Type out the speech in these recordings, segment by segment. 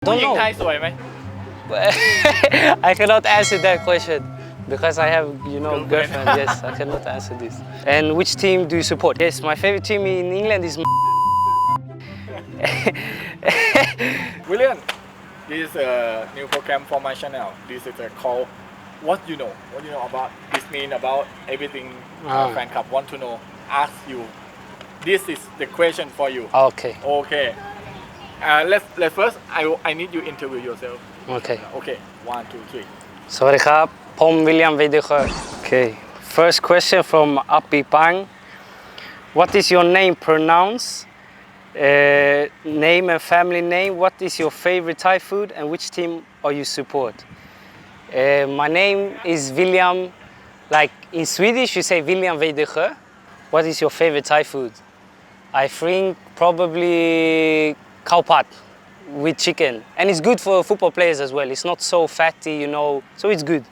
ผู้ Don't หญิง know. ไทยสวยไหม I cannot answer that question because I have, Girlfriend. girlfriend. Yes, I cannot answer this. And which team do you support? Yes, my favorite team in England is. William, this is a new program for my channel. This is a call. What you know? What you know about this mean about everything fan club want to know. Ask you. This is the question for you. Okay. Okay. Let's first. I need you interview yourself. Okay. Okay. 1, 2, 3. สวัสดีครับผมวิลเลียมไวเดอเฌอ Okay. First question from Api Pang. What is your name pronounced? Name and family name. What is your favorite Thai food and which team are you support? My name is William. Like in Swedish, you say William Wei de ฌอ. What is your favorite Thai food? I think probably khao pad with chicken, and it's good for football players as well. It's not so fatty, so it's good.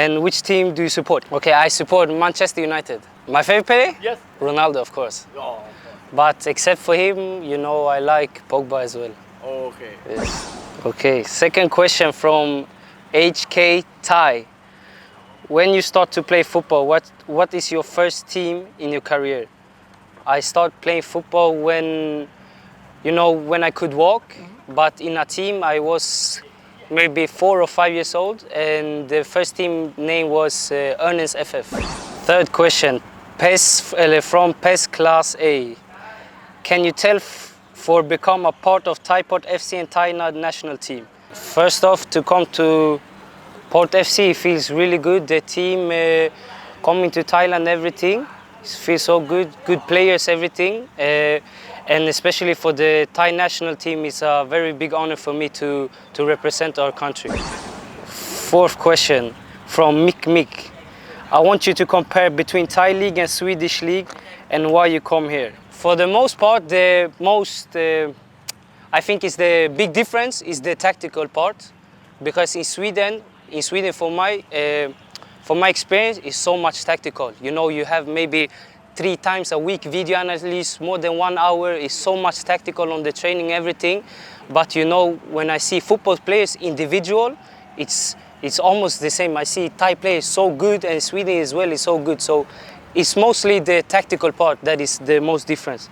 And which team do you support? Okay, I support Manchester United. My favorite player? Yes. Ronaldo, of course. Oh. But except for him, I like Pogba as well. Okay. Yes. Okay, second question from HK Thai. When you start to play football, what is your first team in your career? I start playing football when I could walk, but in a team I was maybe 4 or 5 years old, and the first team name was Ernest FF. Third question, from PES Class A. Can you tell for become a part of Thai Port FC and Thai national team? First off, to come to Port FC feels really good. The team coming to Thailand, everything feels so good. Good players, everything. And especially for the Thai national team, it's a very big honor for me to represent our country. Fourth question from Mick. I want you to compare between Thai league and Swedish league and why you come here. For the most part, I think is the big difference is the tactical part, because in Sweden for my experience, it's so much tactical. You have maybe 3 times a week video analysis, more than 1 hour. It's so much tactical on the training, everything. But when I see football players individual, it's almost the same. I see Thai players so good, and Sweden as well is so good. So it's mostly the tactical part that is the most difference.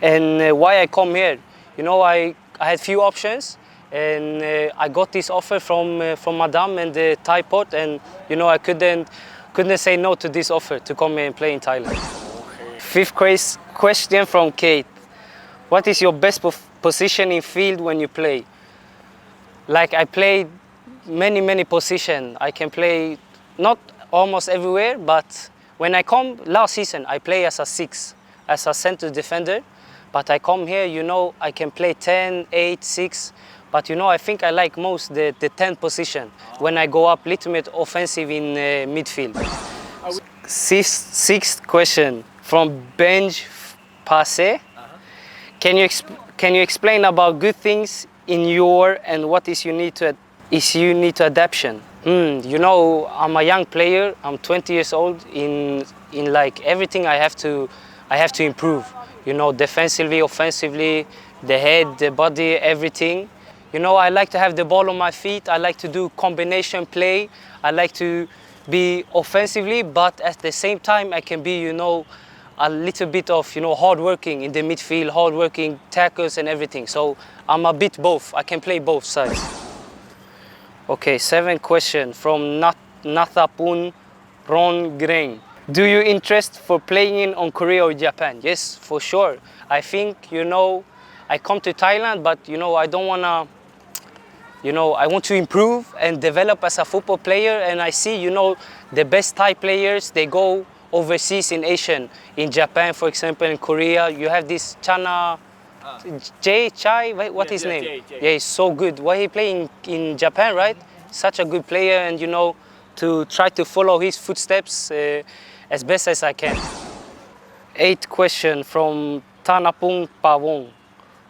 And why I come here, I had few options, and I got this offer from Madame and the Thai Port, and I couldn't say no to this offer to come here and play in Thailand. Okay. Fifth question from Kate. What is your best position in field when you play? Like I played many positions. I can play not almost everywhere, but when I come last season, I play as a 6, as a center defender. But I come here, I can play 10, 8, 6. But I think I like most the 10th position when I go up little bit offensive in midfield. Sixth question from Benj Passe. Can you explain about good things in your and what is you need to adaptation? I'm a young player. I'm 20 years old. In like everything, I have to improve. Defensively, offensively, the head, the body, everything. I like to have the ball on my feet. I like to do combination play. I like to be offensively, but at the same time, I can be, a little bit of, hardworking in the midfield, hardworking tackles and everything. So I'm a bit both. I can play both sides. Okay, 7th question from Nathapun Rongreng. Do you interest for playing on Korea or Japan? Yes, for sure. I think, I come to Thailand, but, I don't want to, I want to improve and develop as a football player. And I see, the best Thai players, they go overseas in Asia. In Japan, for example, in Korea, you have this Chana, Chai, what his name? Jay. Yeah, he's so good. Why he playing in Japan, right? Such a good player, and, to try to follow his footsteps as best as I can. 8th question from Tanapung Pawong.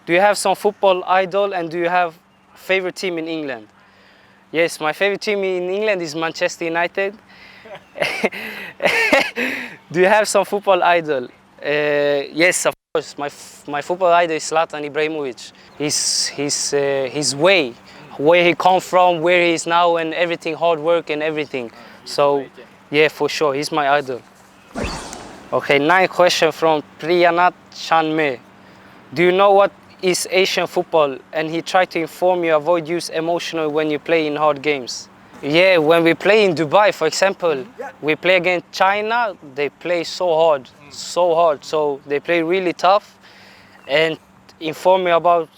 Do you have some football idol and do you have favorite team in England? Yes, my favorite team in England is Manchester United. Do you have some football idol? Yes, course, my football idol is Zlatan Ibrahimovic. His way, where he come from, where he is now, and everything, hard work and everything. So, yeah, for sure, he's my idol. Okay, 9th question from Priyanat Chanme. Do you know what is Asian football? And he tried to inform you avoid use emotional when you play in hard games. Yeah, when we play in Dubai, for example, we play against China, they play so hard, so they play really tough. And inform me about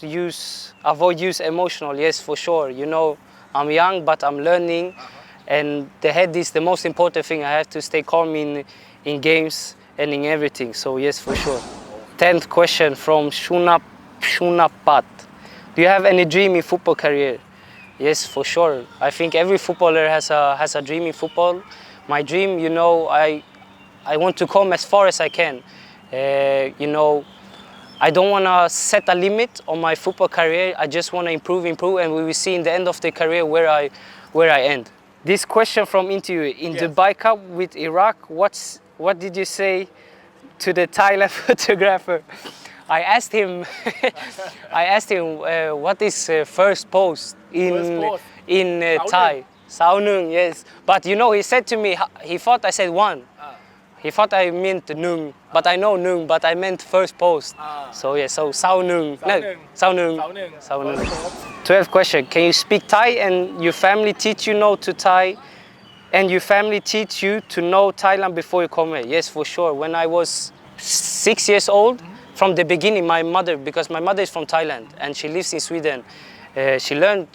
avoid use emotional, yes, for sure. You know, I'm young, but I'm learning, and the head is the most important thing. I have to stay calm in games and in everything, so yes, for sure. 10th question from Shunapat. Do you have any dream in football career? Yes, for sure. I think every footballer has a dream in football. My dream, you know, I want to come as far as I can. You know, I don't want to set a limit on my football career. I just want to improve, and we will see in the end of the career where I end. This question from interview in Dubai Cup with Iraq. What did you say to the Thailand photographer? I asked him what is first post in Thai. Sao Nung, yes. But you know, he said to me, he thought I said one. He thought I meant Nung, but I know Nung, but I meant first post. So yeah, so Sao Nung. No, Sao Nung. Sao Nung. 12th question. Can you speak Thai and your family teach you know to Thai? And your family teach you to know Thailand before you come here? Yes, for sure. When I was 6 years old, from the beginning, because my mother is from Thailand and she lives in Sweden, she learned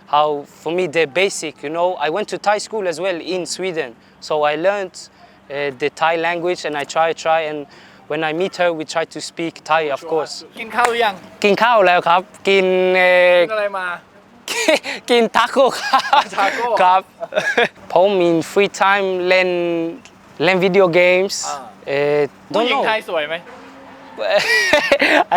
how, for me, the basic, you know. I went to Thai school as well in Sweden, so I learned the Thai language, and I try, and when I meet her, we try to speak Thai, of course. กินข้าวหรือยัง กินข้าวแล้วครับ กิน อะไรมา กินทาโก้ครับ ทาโก้ ครับ ผม in free time เล่น video games ผู้ห don't ญิง know ไทยสวยไหม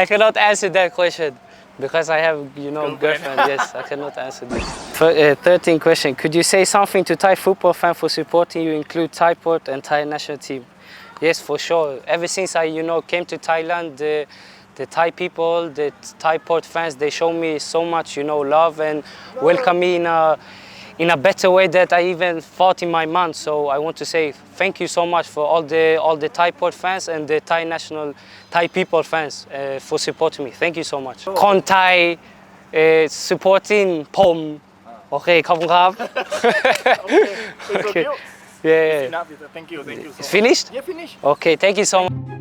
I cannot answer that question because I have, you know, girlfriend. Yes, I cannot answer this. 13th question. Could you say something to Thai football fans for supporting you, include Thai port and Thai national team? Yes, for sure. Ever since I, you know, came to Thailand, the Thai people, the Thai port fans, they show me so much, you know, love and welcome me in a better way that I even thought in my mind. So I want to say thank you so much for all the Thai port fans and the Thai national Thai people fans for supporting me. Thank you so much. คนไทย supporting ผมโอเคขอบคุณครับ Okay. Okay. Yeah. Enough. Thank you. So It's finished? much. Yeah, finish. Okay, thank you so much.